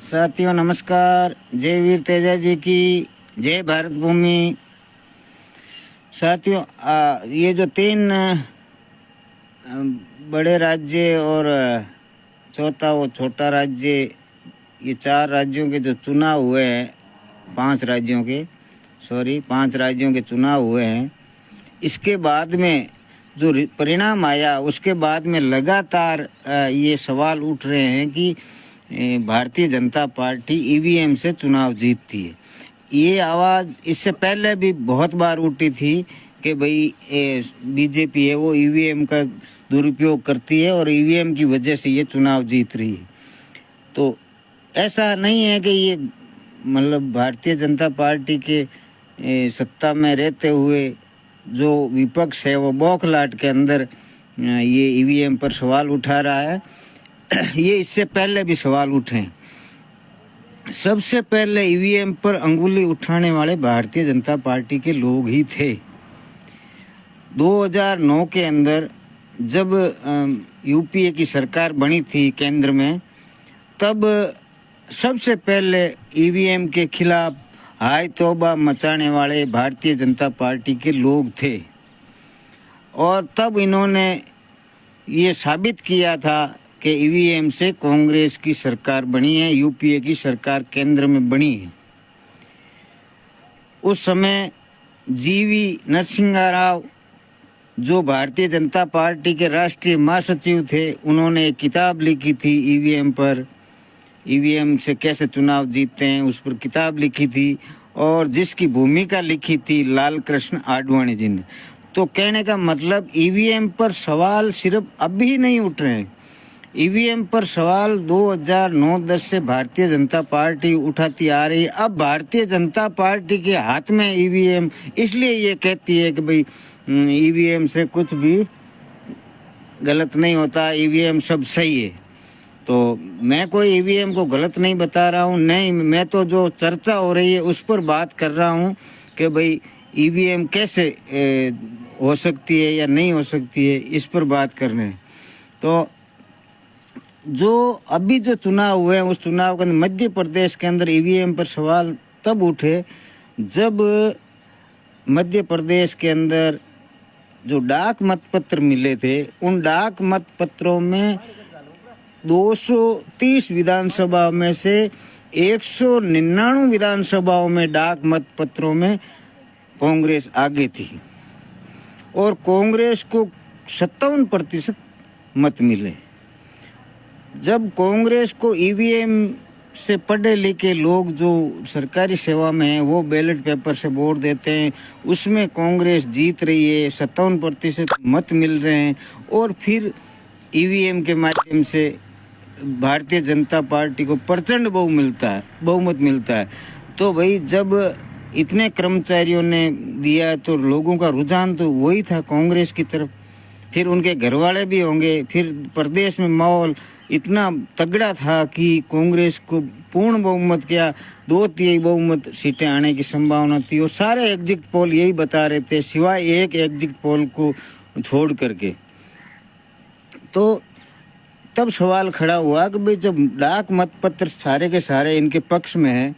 साथियों नमस्कार। जय वीर तेजा जी की जय। भारत भूमि। साथियों ये जो तीन बड़े राज्य और चौथा वो छोटा राज्य, ये चार राज्यों के जो चुनाव हुए हैं, पांच राज्यों के चुनाव हुए हैं, इसके बाद में जो परिणाम आया उसके बाद में लगातार ये सवाल उठ रहे हैं कि भारतीय जनता पार्टी ईवीएम से चुनाव जीतती है। ये आवाज़ इससे पहले भी बहुत बार उठी थी कि भाई बीजेपी है वो ईवीएम का दुरुपयोग करती है और ईवीएम की वजह से ये चुनाव जीत रही है। तो ऐसा नहीं है कि ये मतलब भारतीय जनता पार्टी के सत्ता में रहते हुए जो विपक्ष है वो बौखलाहट के अंदर ये ईवीएम पर सवाल उठा रहा है। ये इससे पहले भी सवाल उठे। सबसे पहले ईवीएम पर अंगुली उठाने वाले भारतीय जनता पार्टी के लोग ही थे। 2009 के अंदर जब यूपीए की सरकार बनी थी केंद्र में, तब सबसे पहले ईवीएम के खिलाफ हाय तौबा मचाने वाले भारतीय जनता पार्टी के लोग थे। और तब इन्होंने ये साबित किया था कि ईवीएम से कांग्रेस की सरकार बनी है, यूपीए की सरकार केंद्र में बनी है। उस समय जीवी नरसिंहा राव जो भारतीय जनता पार्टी के राष्ट्रीय महासचिव थे, उन्होंने एक किताब लिखी थी ईवीएम पर, ईवीएम से कैसे चुनाव जीतते हैं, उस पर किताब लिखी थी और जिसकी भूमिका लिखी थी लाल कृष्ण आडवाणी जी ने। तो कहने का मतलब ईवीएम पर सवाल सिर्फ अभी नहीं उठ रहे हैं, ईवीएम पर सवाल 2009-10 से भारतीय जनता पार्टी उठाती आ रही है। अब भारतीय जनता पार्टी के हाथ में ईवीएम, इसलिए ये कहती है कि भाई ईवीएम से कुछ भी गलत नहीं होता, ईवीएम सब सही है। तो मैं कोई ईवीएम को गलत नहीं बता रहा हूँ, नहीं, मैं तो जो चर्चा हो रही है उस पर बात कर रहा हूँ कि भाई ईवीएम कैसे हो सकती है या नहीं हो सकती है, इस पर बात करने। तो जो अभी जो चुनाव हुए हैं उस चुनाव के अंदर मध्य प्रदेश के अंदर ईवीएम पर सवाल तब उठे जब मध्य प्रदेश के अंदर जो डाक मतपत्र मिले थे, उन डाक मतपत्रों में 230 विधानसभा में से 199 विधानसभाओं में डाक मतपत्रों में कांग्रेस आगे थी और कांग्रेस को 57% मत मिले। जब कांग्रेस को ईवीएम से पढ़े लिखे लोग जो सरकारी सेवा में हैं वो बैलेट पेपर से वोट देते हैं, उसमें कांग्रेस जीत रही है, 57% मत मिल रहे हैं और फिर ईवीएम के माध्यम से भारतीय जनता पार्टी को प्रचंड बहुमत मिलता है। तो भाई जब इतने कर्मचारियों ने दिया तो लोगों का रुझान तो वही था कांग्रेस की तरफ, फिर उनके घर वाले भी होंगे, फिर प्रदेश में माहौल इतना तगड़ा था कि कांग्रेस को पूर्ण बहुमत, क्या 2/3 बहुमत सीटें आने की संभावना थी और सारे एग्जिट पोल यही बता रहे थे, सिवाय एक एग्जिट पोल को छोड़ करके। तो तब सवाल खड़ा हुआ कि भाई जब डाक मतपत्र सारे के सारे इनके पक्ष में है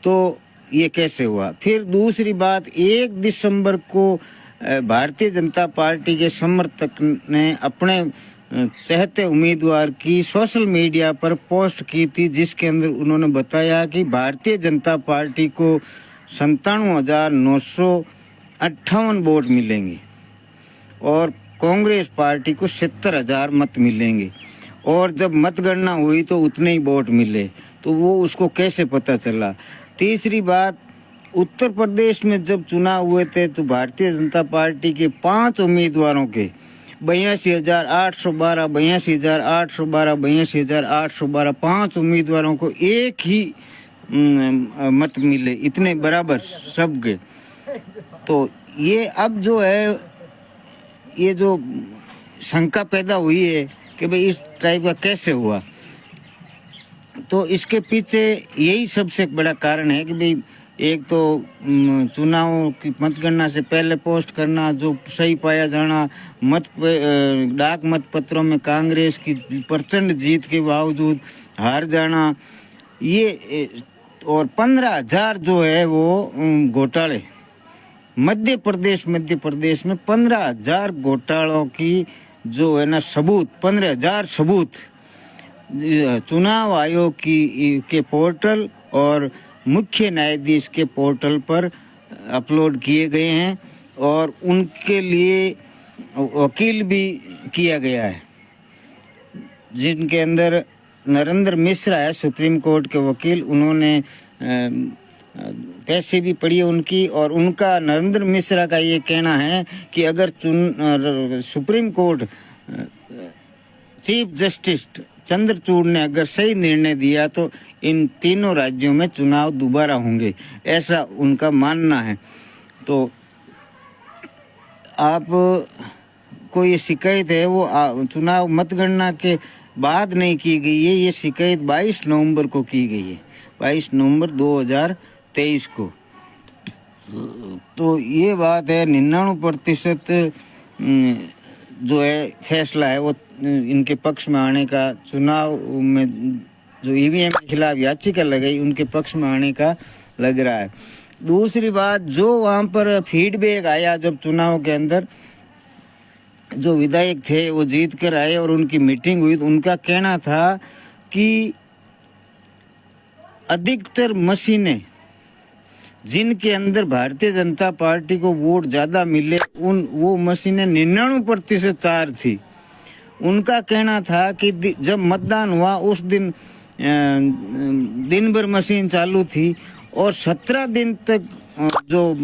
तो ये कैसे हुआ। फिर दूसरी बात, 1 दिसंबर को भारतीय जनता पार्टी के समर्थक ने अपने चाहते उम्मीदवार की सोशल मीडिया पर पोस्ट की थी, जिसके अंदर उन्होंने बताया कि भारतीय जनता पार्टी को 97,958 वोट मिलेंगे और कांग्रेस पार्टी को 70,000 मत मिलेंगे और जब मतगणना हुई तो उतने ही वोट मिले। तो वो उसको कैसे पता चला। तीसरी बात, उत्तर प्रदेश में जब चुनाव हुए थे तो भारतीय जनता पार्टी के 5 उम्मीदवारों के 82,812, 82,812, 82,812, 5 उम्मीदवारों को एक ही मत मिले, इतने बराबर सबके। तो ये अब जो है, ये जो शंका पैदा हुई है कि भाई इस टाइप का कैसे हुआ, तो इसके पीछे यही सबसे बड़ा कारण है कि भाई एक तो चुनाव की मतगणना से पहले पोस्ट करना, जो सही पाया जाना, डाक मतपत्रों में कांग्रेस की प्रचंड जीत के बावजूद हार जाना, ये और 15,000 जो है वो घोटाले मध्य प्रदेश में 15,000 घोटालों की जो है ना सबूत, 15,000 सबूत चुनाव आयोग के पोर्टल और मुख्य न्यायाधीश के पोर्टल पर अपलोड किए गए हैं और उनके लिए वकील भी किया गया है, जिनके अंदर नरेंद्र मिश्रा है सुप्रीम कोर्ट के वकील। उन्होंने पैसे भी पड़ी उनकी, और उनका नरेंद्र मिश्रा का ये कहना है कि अगर supreme court chief justice Chandrachud ने अगर सही निर्णय दिया तो इन तीनों राज्यों में चुनाव दोबारा होंगे, ऐसा उनका मानना है। तो आप को ये शिकायत है वो चुनाव मतगणना के बाद नहीं की गई है, ये शिकायत 22 नवंबर को की गई है, 22 नवंबर 2023 को। तो ये बात है, 99% जो है फैसला है वो इनके पक्ष में आने का, चुनाव में जो ईवीएम के खिलाफ याचिका लगाई उनके पक्ष में आने का लग रहा है। दूसरी बात, जो वहाँ पर फीडबैक आया जब चुनाव के अंदर जो विधायक थे वो जीत कर आए और उनकी मीटिंग हुई, तो उनका कहना था कि अधिकतर मशीनें जिनके अंदर भारतीय जनता पार्टी को वोट ज्यादा मिले वो मशीनें 99% चार थी। उनका कहना था कि जब मतदान हुआ उस दिन दिन भर मशीन चालू थी और 17 दिन तक जो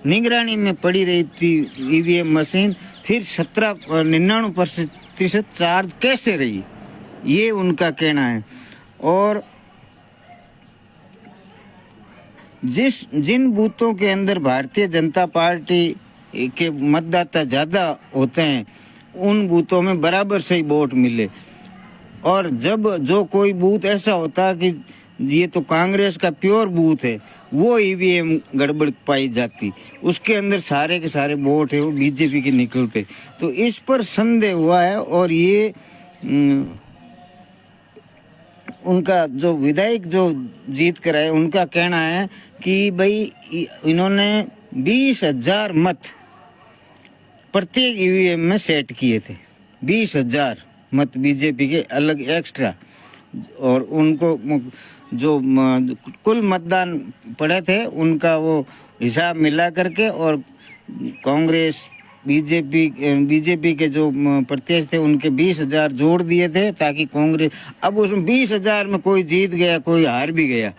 निगरानी में पड़ी रही थी ईवीएम मशीन, फिर 99% चार्ज कैसे रही, ये उनका कहना है। और जिन बूथों के अंदर भारतीय जनता पार्टी के मतदाता ज्यादा होते हैं उन बूथों में बराबर सही वोट मिले, और जब जो कोई बूथ ऐसा होता कि ये तो कांग्रेस का प्योर बूथ है, वो ईवीएम गड़बड़ पाई जाती, उसके अंदर सारे के सारे वोट है वो बीजेपी के निकलते। तो इस पर संदेह हुआ है, और ये उनका जो विधायक जो जीत कर आए उनका कहना है कि भाई इन्होंने 20,000 मत प्रत्येक ईवीएम में सेट किए थे, 20,000 मत बीजेपी के अलग एक्स्ट्रा, और उनको जो कुल मतदान पड़े थे उनका वो हिसाब मिला करके, और कांग्रेस बीजेपी के जो प्रत्याशी थे उनके 20,000 जोड़ दिए थे ताकि कांग्रेस, अब उसमें 20,000 में कोई जीत गया कोई हार भी गया।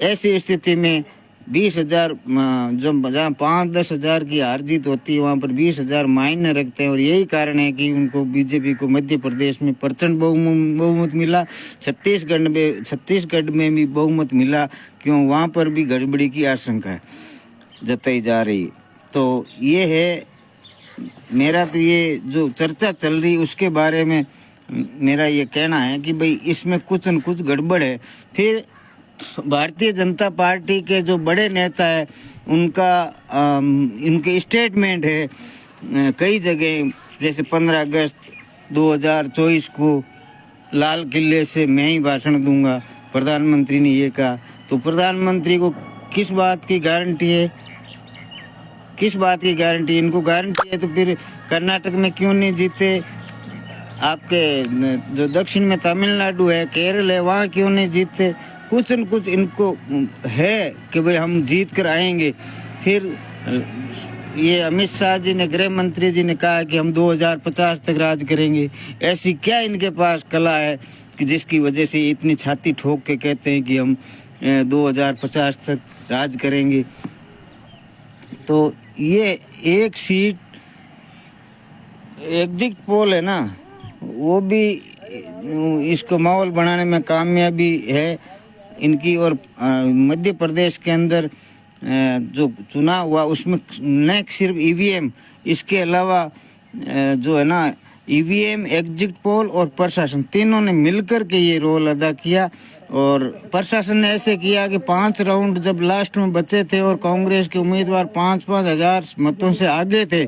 ऐसी स्थिति में 20,000 जहाँ 5-10 हजार की हार जीत होती है वहाँ पर 20,000 मायने रखते हैं, और यही कारण है कि उनको बीजेपी को मध्य प्रदेश में प्रचंड बहुमत मिला। छत्तीसगढ़ में भी बहुमत मिला, क्यों वहाँ पर भी गड़बड़ी की आशंका जताई जा रही। तो ये है मेरा, तो ये जो चर्चा चल रही उसके बारे में मेरा ये कहना है कि भाई इसमें कुछ न कुछ गड़बड़ है। फिर भारतीय जनता पार्टी के जो बड़े नेता है उनका इनके स्टेटमेंट है कई जगह, जैसे 15 अगस्त 2024 को लाल किले से मैं ही भाषण दूंगा, प्रधानमंत्री ने ये कहा। तो प्रधानमंत्री को किस बात की गारंटी है, किस बात की गारंटी? इनको गारंटी है तो फिर कर्नाटक में क्यों नहीं जीते? आपके जो दक्षिण में तमिलनाडु है, केरल है, वहाँ क्यों नहीं जीतते? कुछ न कुछ इनको है कि भाई हम जीत कर आएंगे। फिर ये अमित शाह जी ने, गृह मंत्री जी ने कहा कि हम 2050 तक राज करेंगे। ऐसी क्या इनके पास कला है कि जिसकी वजह से इतनी छाती ठोक के कहते हैं कि हम 2050 तक राज करेंगे? तो ये एक सीट एग्जिट पोल है ना, वो भी इसको माहौल बनाने में कामयाबी है इनकी। और मध्य प्रदेश के अंदर जो चुनाव हुआ उसमें न सिर्फ ईवीएम, इसके अलावा जो है ना ईवीएम, एग्जिट पोल और प्रशासन तीनों ने मिलकर के ये रोल अदा किया। और प्रशासन ने ऐसे किया कि 5 राउंड जब लास्ट में बचे थे और कांग्रेस के उम्मीदवार 5-5 हजार मतों से आगे थे,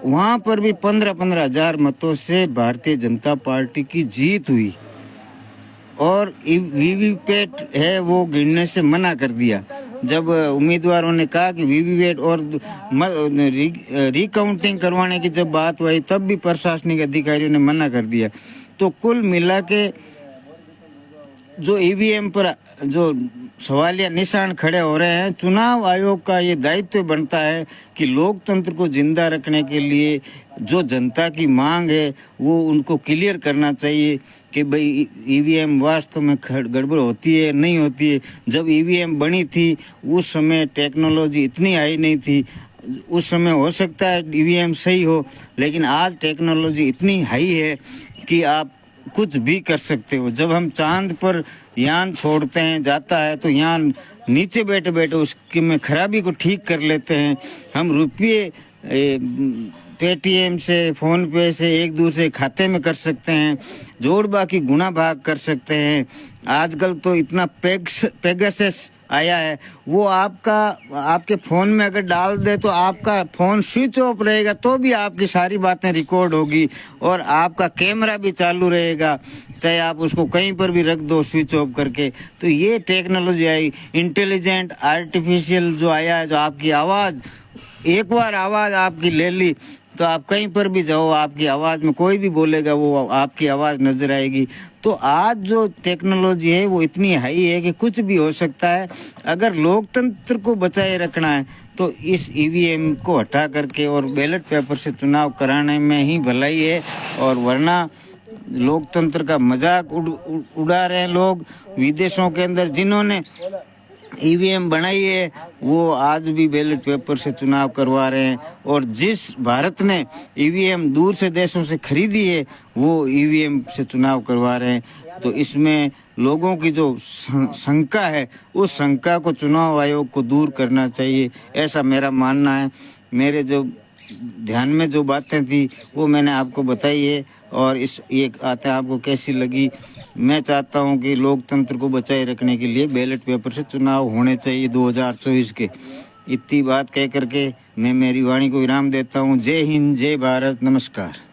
वहां पर भी 15-15 हजार मतों से भारतीय जनता पार्टी की जीत हुई। और वीवीपैट है वो गिनने से मना कर दिया। जब उम्मीदवारों ने कहा कि वीवीपैट और रिकाउंटिंग करवाने की जब बात हुई तब भी प्रशासनिक अधिकारियों ने मना कर दिया। तो कुल मिला के जो ईवीएम पर जो सवालिया निशान खड़े हो रहे हैं, चुनाव आयोग का ये दायित्व बनता है कि लोकतंत्र को जिंदा रखने के लिए जो जनता की मांग है वो उनको क्लियर करना चाहिए कि भाई ईवीएम वास्तव में गड़बड़ होती है नहीं होती है। जब ईवीएम बनी थी उस समय टेक्नोलॉजी इतनी हाई नहीं थी, उस समय हो सकता है ईवीएम सही हो, लेकिन आज टेक्नोलॉजी इतनी हाई है कि आप कुछ भी कर सकते हो। जब हम चांद पर यान छोड़ते हैं जाता है तो यान नीचे बैठे बैठे उसकी में खराबी को ठीक कर लेते हैं। हम रुपये पेटीएम से फोन पे से एक दूसरे खाते में कर सकते हैं, जोड़ बाकी गुना भाग कर सकते हैं। आजकल तो इतना पेगासस आया है, वो आपके फोन में अगर डाल दे तो आपका फोन स्विच ऑफ रहेगा तो भी आपकी सारी बातें रिकॉर्ड होगी और आपका कैमरा भी चालू रहेगा, चाहे आप उसको कहीं पर भी रख दो स्विच ऑफ करके। तो ये टेक्नोलॉजी आई, इंटेलिजेंट आर्टिफिशियल जो आया है, जो आपकी आवाज़ एक बार आवाज़ आपकी ले ली तो आप कहीं पर भी जाओ आपकी आवाज़ में कोई भी बोलेगा वो आपकी आवाज़ नजर आएगी। तो आज जो टेक्नोलॉजी है वो इतनी हाई है कि कुछ भी हो सकता है। अगर लोकतंत्र को बचाए रखना है तो इस ईवीएम को हटा करके और बैलेट पेपर से चुनाव कराने में ही भलाई है, और वरना लोकतंत्र का मजाक उड़ा रहे हैं लोग। विदेशों के अंदर जिन्होंने ईवीएम बनाई है वो आज भी बैलेट पेपर से चुनाव करवा रहे हैं, और जिस भारत ने ईवीएम दूर से देशों से खरीदी है वो ईवीएम से चुनाव करवा रहे हैं। तो इसमें लोगों की जो शंका है उस शंका को चुनाव आयोग को दूर करना चाहिए, ऐसा मेरा मानना है। मेरे जो ध्यान में जो बातें थी वो मैंने आपको बताई है, और ये बातें आपको कैसी लगी। मैं चाहता हूं कि लोकतंत्र को बचाए रखने के लिए बैलेट पेपर से चुनाव होने चाहिए 2024 के। इतनी बात कह करके मैं मेरी वाणी को विराम देता हूं। जय हिंद, जय भारत, नमस्कार।